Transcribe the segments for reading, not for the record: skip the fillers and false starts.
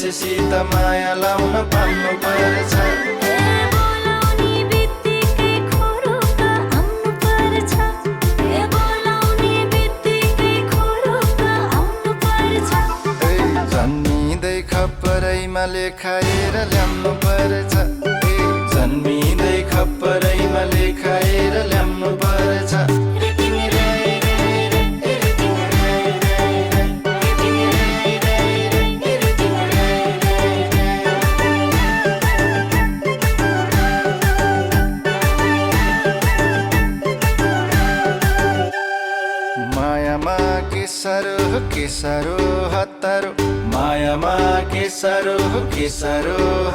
मान्छेसित माया लाउन पाउनु पर्छ। जन्मिँदै खप्परैमा लेखाएर ल्याउनु पर्छ। जन्मिँदै खप्परैमा लेखाएर ल्याउनु पर्छ। मायामा के साह्रो हतारो, मायामा के साह्रो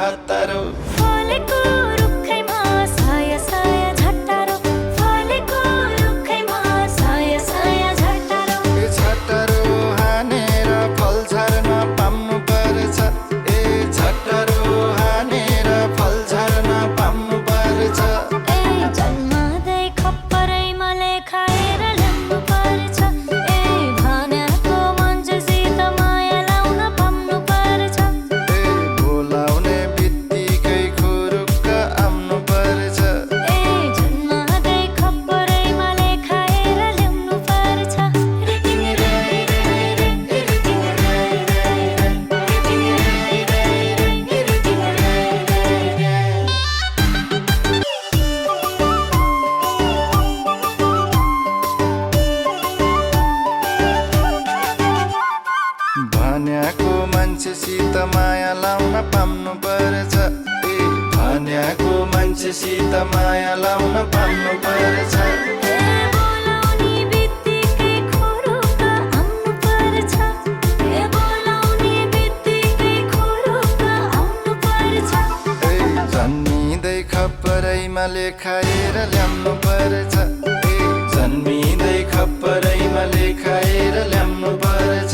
हतारो। फलेको रुखैमा साया साया झट्टारो, फलेको रुखैमा साया साया झट्टारो। झट्टारो हानेर फल झर्न पाउनु पर्छ। झट्टारो हानेर फल झर्न पाउनु पर्छ। जन्मदै खप्परैमा लेखाएर ल्याउनु पर्छ। भनेको मान्छेसित माया लाउन पाउनु पर्छ। बोलाउने बित्तिकै खुरुक्क आउनु पर्छ। जन्मदै खप्परैमा लेखाएर ल्याउनु पर्छ। भन्याको मान्छेसित माया लाउन पाउनु पर्छ। भन्याको मान्छेसित माया लाउन पाउनु पर्छ। बोलाउने बित्तिकै खुरुक्क आउनु पर्छ। बोलाउने बित्तिकै खुरुक्क आउनु पर्छ। जन्मिँदै खप्परैमा लेखाएर ल्याउनु पर्छ। जन्मिँदै खप्परैमा लेखाएर ल्याउनु पर्छ।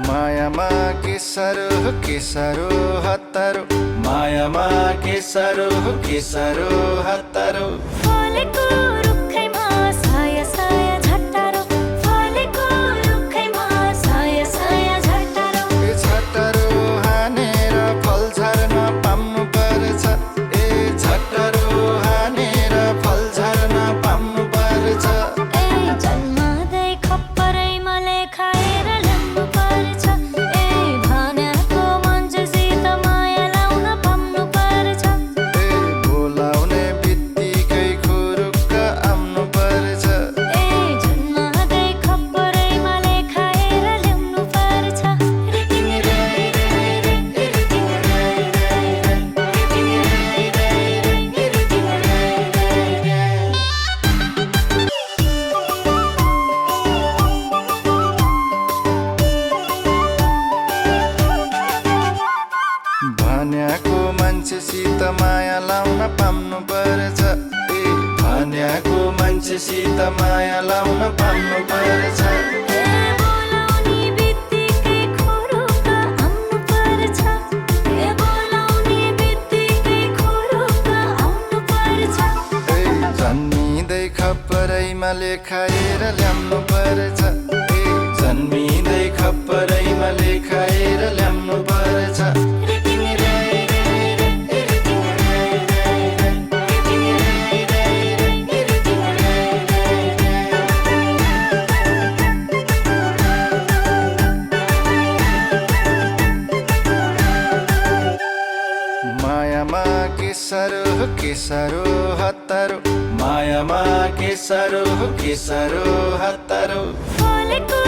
मायामा के साह्रो हतारो, मायामा के साह्रो हतारो। फलेको रुखैमा साया साया झट्टारो, फलेको रुखैमा साया साया झट्टारो। झट्टारो हानेर फल झर्न पाउनु पर्छ। झट्टारो हानेर फल झर्न पाउनु पर्छ। जन्मदै खप्परैमा लेखाएर ल्याउनु पर्छ। भनेको मान्छेसित माया लाउन पाउनु पर्छ। बोलाउने बित्तिकै खुरुक्क आउनु पर्छ। जन्मदै खप्परैमा लेखाएर ल्याउनु पर्छ। भन्याको मान्छेसित माया लाउन पाउनु पर्छ। भन्याको मान्छेसित माया लाउन पाउनु पर्छ। बोलाउने बित्तिकै खुरुक्क आउनु पर्छ। बोलाउने बित्तिकै खुरुक्क आउनु पर्छ। जन्मिँदै खप्परैमा लेखाएर ल्याउनु पर्छ। जन्मिँदै खप्परैमा लेखाएर ल्याउनु पर्छ। मायामा के साह्रो हतारो, मायामा के साह्रो हतारो। फलेको